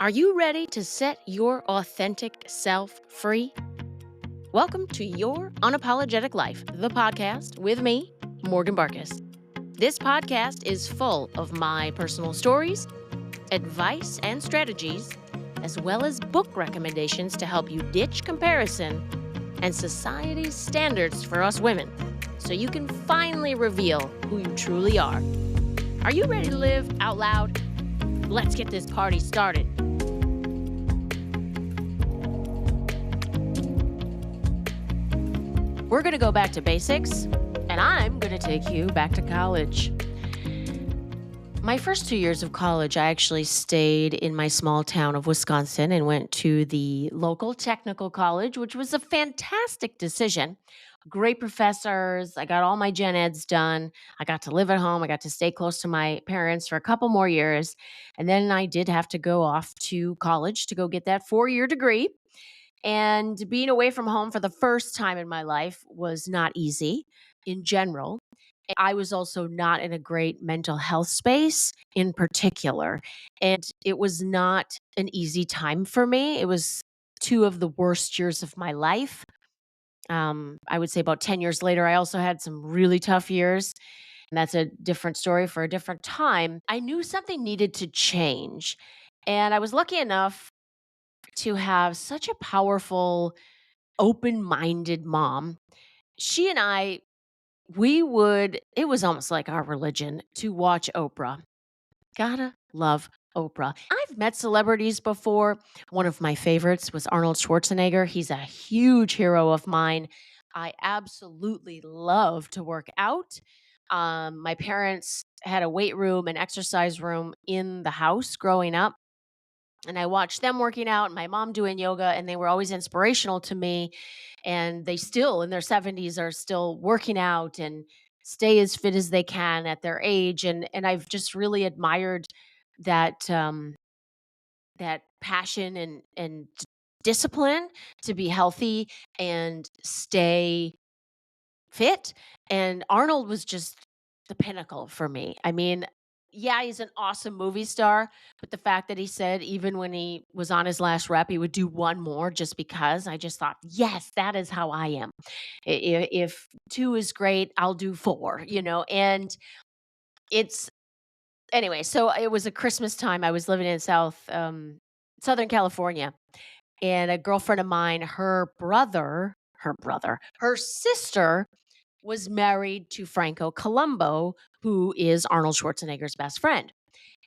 Are you ready to set your authentic self free? Welcome to Your Unapologetic Life, the podcast with me, Morgan Barkus. This podcast is full of my personal stories, advice, and strategies, as well as book recommendations to help you ditch comparison and society's standards for us women so you can finally reveal who you truly are. Are you ready to live out loud? Let's get this party started. We're going to go back to basics, and I'm going to take you back to college. My first 2 years of college, I actually stayed in my small town of Wisconsin and went to the local technical college, which was a fantastic decision. Great professors. I got all my gen eds done. I got to live at home. I got to stay close to my parents for a couple more years. And then I did have to go off to college to go get that 4-year degree. And being away from home for the first time in my life was not easy in general. I was also not in a great mental health space in particular. And it was not an easy time for me. It was two of the worst years of my life. I would say about 10 years later, I also had some really tough years. And that's a different story for a different time. I knew something needed to change. And I was lucky enough to have such a powerful, open-minded mom. She and I, it was almost like our religion to watch Oprah. Gotta love Oprah. I've met celebrities before. One of my favorites was Arnold Schwarzenegger. He's a huge hero of mine. I absolutely love to work out. My parents had a weight room and exercise room in the house growing up. And I watched them working out and my mom doing yoga, and they were always inspirational to me. And they still, in their 70s, are still working out and stay as fit as they can at their age. And I've just really admired that that passion and discipline to be healthy and stay fit. And Arnold was just the pinnacle for me. I mean, yeah, he's an awesome movie star, but the fact that he said even when he was on his last rep, he would do one more just because, I just thought, yes, that is how I am. If two is great, I'll do four, and it's anyway. So it was a Christmas time. I was living in Southern California, and a girlfriend of mine, her sister was married to Franco Columbo, who is Arnold Schwarzenegger's best friend.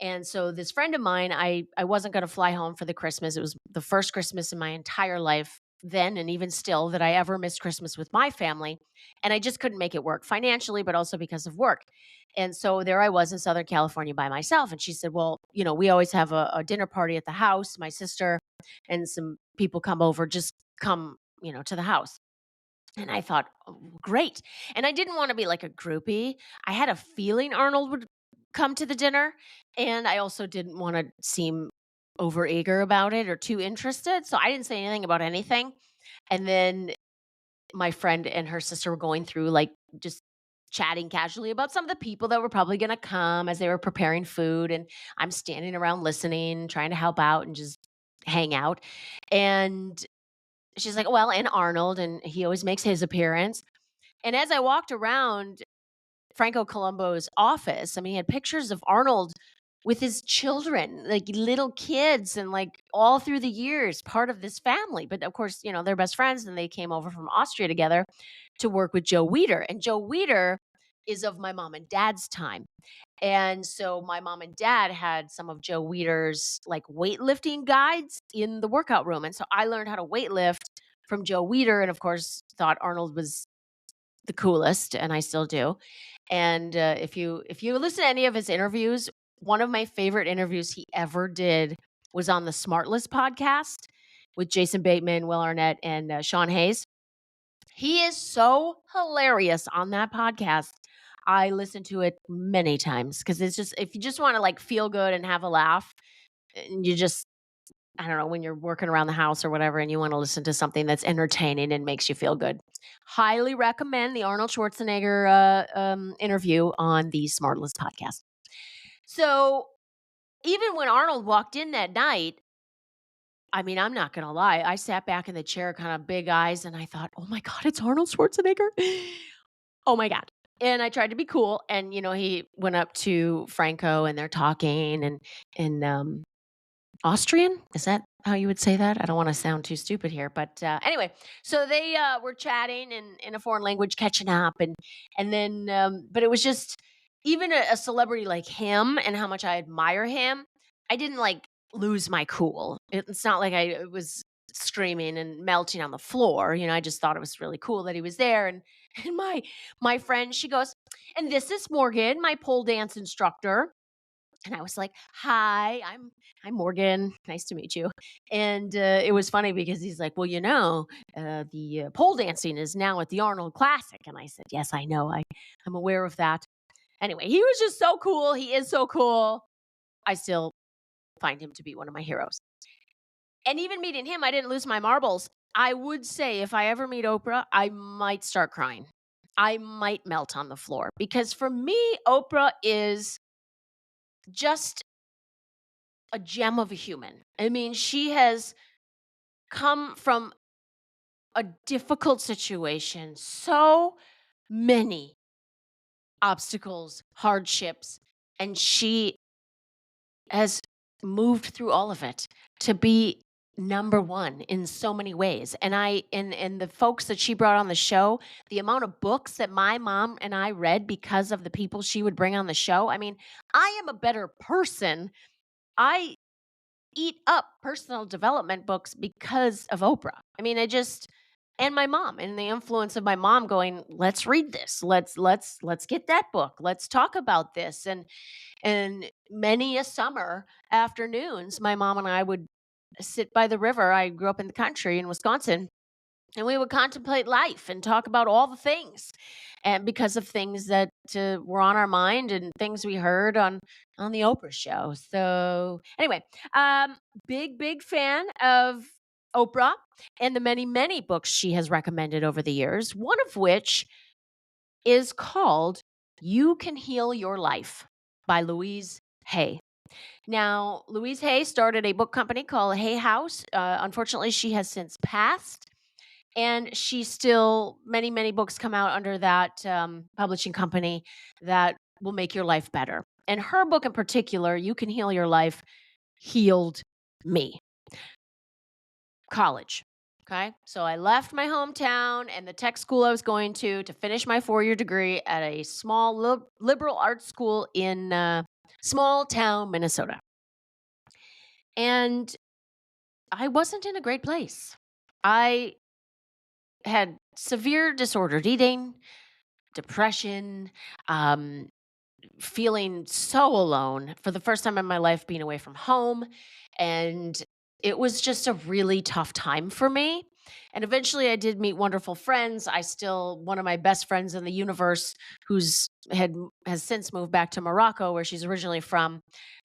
And so this friend of mine, I wasn't going to fly home for the Christmas. It was the first Christmas in my entire life then and even still that I ever missed Christmas with my family. And I just couldn't make it work financially, but also because of work. And so there I was in Southern California by myself. And she said, well, we always have a dinner party at the house. My sister and some people come over, just come, to the house. And I thought, "Oh, great." And I didn't wanna be like a groupie. I had a feeling Arnold would come to the dinner, and I also didn't wanna seem overeager about it or too interested, so I didn't say anything about anything. And then my friend and her sister were going through, like, just chatting casually about some of the people that were probably gonna come as they were preparing food, and I'm standing around listening, trying to help out and just hang out. And she's like, "Well, and Arnold, and he always makes his appearance." And as I walked around Franco Columbo's office, I mean, he had pictures of Arnold with his children, like little kids, and like all through the years, part of this family. But of course, they're best friends, and they came over from Austria together to work with Joe Weider. And Joe Weider is of my mom and dad's time. And so my mom and dad had some of Joe Weider's like weightlifting guides in the workout room. And so I learned how to weightlift from Joe Weider, and of course thought Arnold was the coolest, and I still do. And if you listen to any of his interviews, one of my favorite interviews he ever did was on the Smartless podcast with Jason Bateman, Will Arnett, and Sean Hayes. He is so hilarious on that podcast. I listen to it many times because it's just, if you just want to like feel good and have a laugh, and you just, I don't know, when you're working around the house or whatever, and you want to listen to something that's entertaining and makes you feel good. Highly recommend the Arnold Schwarzenegger interview on the Smartless podcast. So even when Arnold walked in that night, I mean, I'm not gonna lie, I sat back in the chair, kinda big eyes, and I thought, "Oh my god, it's Arnold Schwarzenegger." Oh my god. And I tried to be cool, and, he went up to Franco, and they're talking, and Austrian? Is that how you would say that? I don't wanna sound too stupid here, but, anyway, so they, were chatting in a foreign language, catching up, and then, but it was just even a celebrity like him and how much I admire him, I didn't, like, lose my cool. It's not like I was screaming and melting on the floor, I just thought it was really cool that he was there, and my friend, she goes, "And this is Morgan, my pole dance instructor." And I was like, "Hi, I'm Morgan. Nice to meet you." And it was funny because he's like, "Well, the pole dancing is now at the Arnold Classic." And I said, "Yes, I know. I'm aware of that." Anyway, he was just so cool. He is so cool. I still find him to be one of my heroes. And even meeting him, I didn't lose my marbles. I would say if I ever meet Oprah, I might start crying. I might melt on the floor because for me, Oprah is just a gem of a human. I mean, she has come from a difficult situation, so many obstacles, hardships, and she has moved through all of it to be number 1 in so many ways. And the folks that she brought on the show, the amount of books that my mom and I read because of the people she would bring on the show, I mean, I am a better person. I eat up personal development books because of Oprah. I mean, I just and my mom and the influence of my mom going, "Let's read this. Let's get that book. Let's talk about this." And many a summer afternoons, my mom and I would sit by the river. I grew up in the country in Wisconsin, and we would contemplate life and talk about all the things, and because of things that were on our mind and things we heard on the Oprah show. So anyway, um, big fan of Oprah and the many books she has recommended over the years. One of which is called "You Can Heal Your Life" by Louise Hay. Now, Louise Hay started a book company called Hay House. Unfortunately, she has since passed, and she still many books come out under that, publishing company that will make your life better. And her book in particular, "You Can Heal Your Life," healed me. College, okay? So I left my hometown and the tech school I was going to finish my four-year degree at a small liberal arts school in, small town Minnesota. And I wasn't in a great place. I had severe disordered eating, depression, um, feeling so alone for the first time in my life, being away from home. And it was just a really tough time for me. And eventually I did meet wonderful friends. I still one of my best friends in the universe has since moved back to Morocco where she's originally from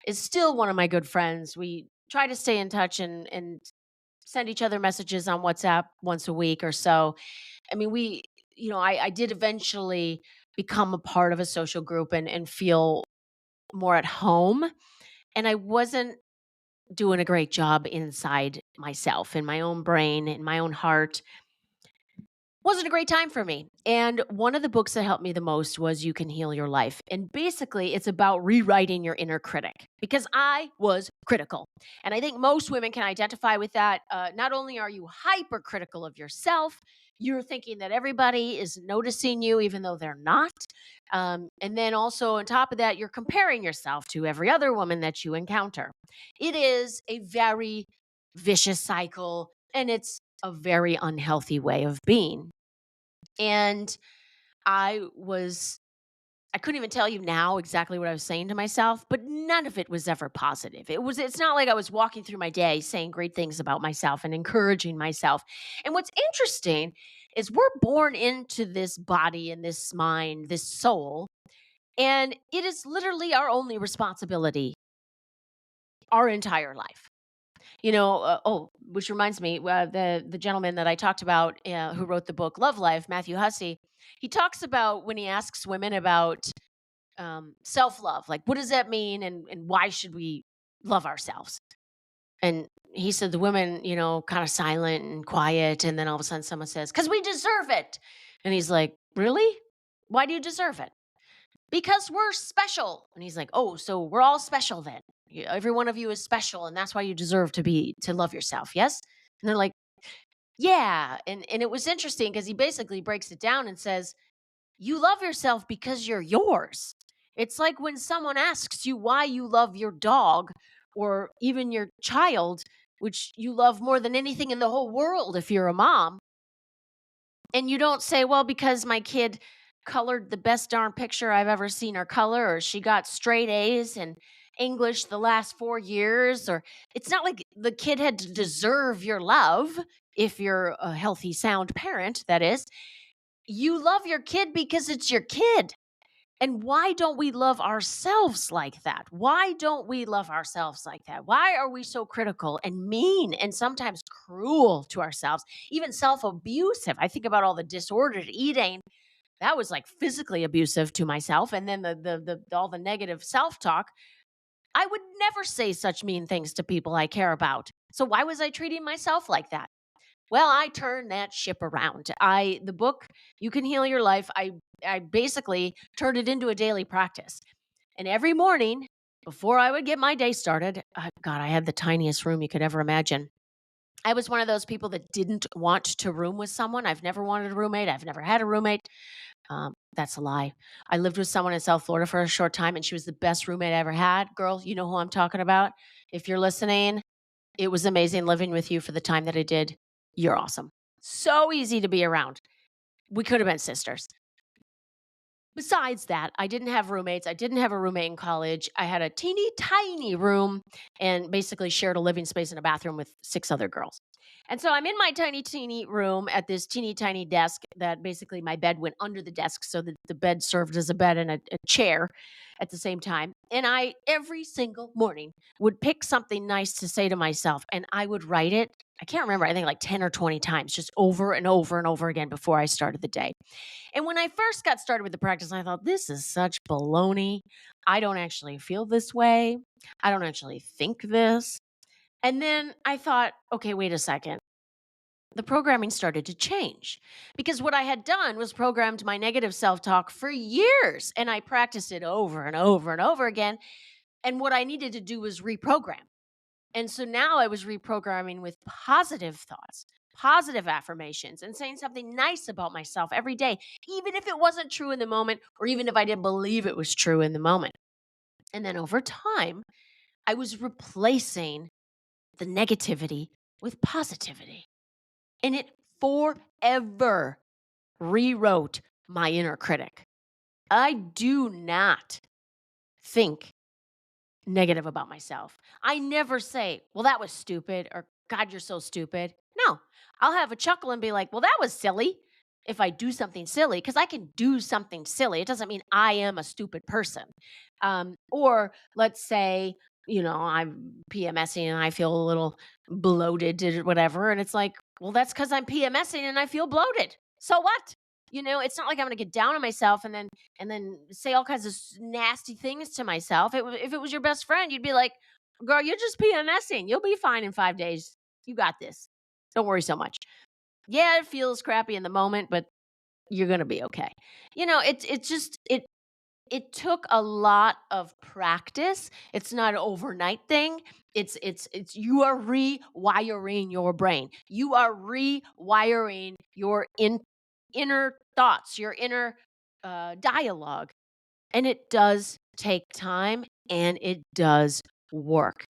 is still one of my good friends. We try to stay in touch and send each other messages on WhatsApp once a week or so. I mean, I did eventually become a part of a social group and feel more at home. And I wasn't doing a great job inside myself, in my own brain, in my own heart. Wasn't a great time for me. And one of the books that helped me the most was You Can Heal Your Life. And basically, it's about rewriting your inner critic because I was critical. And I think most women can identify with that. Not only are you hypercritical of yourself, you're thinking that everybody is noticing you, even though they're not. And then also, on top of that, you're comparing yourself to every other woman that you encounter. It is a very vicious cycle, and it's a very unhealthy way of being. And I was I couldn't even tell you now exactly what I was saying to myself, but none of it was ever positive. It's not like I was walking through my day saying great things about myself and encouraging myself. And what's interesting is we're born into this body and this mind, this soul, and it is literally our only responsibility our entire life. Which reminds me, the gentleman that I talked about, who wrote the book Love Life, Matthew Hussey, he talks about when he asks women about self love, like what does that mean, and why should we love ourselves? And he said the women, kind of silent and quiet. And then all of a sudden someone says, because we deserve it. And he's like, really? Why do you deserve it? Because we're special. And he's like, oh, so we're all special then. Every one of you is special. And that's why you deserve to love yourself. Yes. And they're like, yeah. And it was interesting because he basically breaks it down and says, you love yourself because you're yours. It's like when someone asks you why you love your dog or even your child, which you love more than anything in the whole world if you're a mom, and you don't say, well, because my kid colored the best darn picture I've ever seen her color, or she got straight A's in English the last 4 years, or it's not like the kid had to deserve your love if you're a healthy, sound parent, that is. You love your kid because it's your kid. And why don't we love ourselves like that? Why don't we love ourselves like that? Why are we so critical and mean and sometimes cruel to ourselves, even self abusive? I think about all the disordered eating. That was like physically abusive to myself. And then the all the negative self talk. I would never say such mean things to people I care about. So why was I treating myself like that? Well, I turned that ship around. The book You Can Heal Your Life, I basically turned it into a daily practice. And every morning before I would get my day started, God, I had the tiniest room you could ever imagine. I was one of those people that didn't want to room with someone. I've never wanted a roommate. I've never had a roommate. That's a lie. I lived with someone in South Florida for a short time, and she was the best roommate I ever had. Girl, you know who I'm talking about. If you're listening, it was amazing living with you for the time that I did. You're awesome. So easy to be around. We could have been sisters. Besides that, I didn't have roommates. I didn't have a roommate in college. I had a teeny tiny room and basically shared a living space and a bathroom with 6 other girls. And so I'm in my tiny, teeny room at this teeny tiny desk that basically my bed went under the desk so that the bed served as a bed and a chair at the same time. And I, every single morning, would pick something nice to say to myself and I would write it. I can't remember, I think like 10 or 20 times, just over and over and over again before I started the day. And when I first got started with the practice, I thought, this is such baloney. I don't actually feel this way. I don't actually think this. And then I thought, okay, wait a second. The programming started to change because what I had done was programmed my negative self talk for years and I practiced it over and over and over again. And what I needed to do was reprogram. And so now I was reprogramming with positive thoughts, positive affirmations, and saying something nice about myself every day, even if it wasn't true in the moment, or even if I didn't believe it was true in the moment. And then over time, I was replacing the negativity with positivity. And it forever rewrote my inner critic. I do not think negative about myself. I never say, well, that was stupid or God, you're so stupid. No, I'll have a chuckle and be like, well, that was silly if I do something silly because I can do something silly. It doesn't mean I am a stupid person. Or let's say, I'm PMSing and I feel a little bloated or whatever. And it's like, well, that's because I'm PMSing and I feel bloated. So what? It's not like I'm going to get down on myself and then say all kinds of nasty things to myself. If it was your best friend, you'd be like, girl, you're just PMSing. You'll be fine in 5 days. You got this. Don't worry so much. Yeah, it feels crappy in the moment, but you're going to be okay. It took a lot of practice. It's not an overnight thing. It's you are rewiring your brain. You are rewiring your inner thoughts, your inner dialogue. And it does take time and it does work.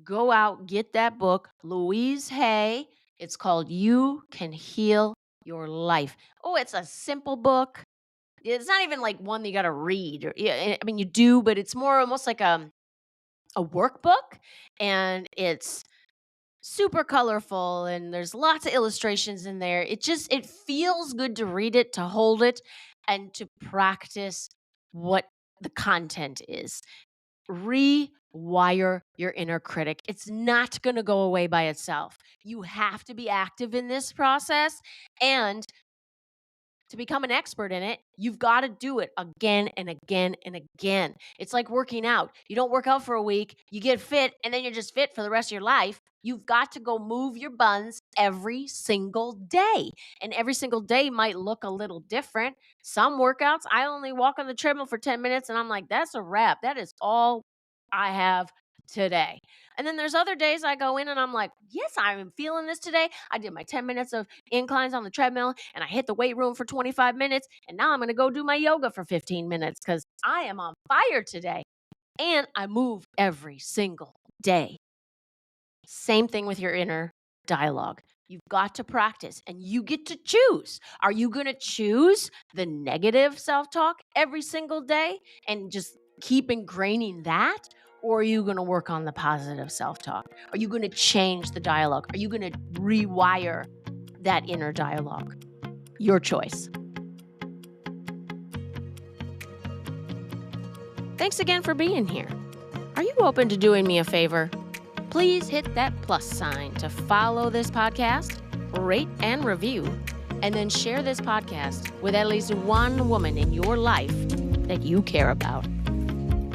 Go out, get that book, Louise Hay. It's called You Can Heal Your Life. Oh, it's a simple book. It's not even like one that you got to read. Yeah, I mean, you do, but it's more almost like a workbook. And it's super colorful and there's lots of illustrations in there. It feels good to read it, to hold it, and to practice what the content is. Rewire your inner critic. It's not going to go away by itself. You have to be active in this process. And to become an expert in it, you've got to do it again and again and again. It's like working out. You don't work out for a week, you get fit, and then you're just fit for the rest of your life. You've got to go move your buns every single day. And every single day might look a little different. Some workouts, I only walk on the treadmill for 10 minutes and I'm like, that's a wrap. That is all I have today. And then there's other days I go in and I'm like, yes, I'm feeling this today. I did my 10 minutes of inclines on the treadmill and I hit the weight room for 25 minutes. And now I'm going to go do my yoga for 15 minutes because I am on fire today. And I move every single day. Same thing with your inner dialogue. You've got to practice and you get to choose. Are you going to choose the negative self-talk every single day and just keep ingraining that? Or are you going to work on the positive self-talk? Are you going to change the dialogue? Are you going to rewire that inner dialogue? Your choice. Thanks again for being here. Are you open to doing me a favor? Please hit that plus sign to follow this podcast, rate and review, and then share this podcast with at least one woman in your life that you care about.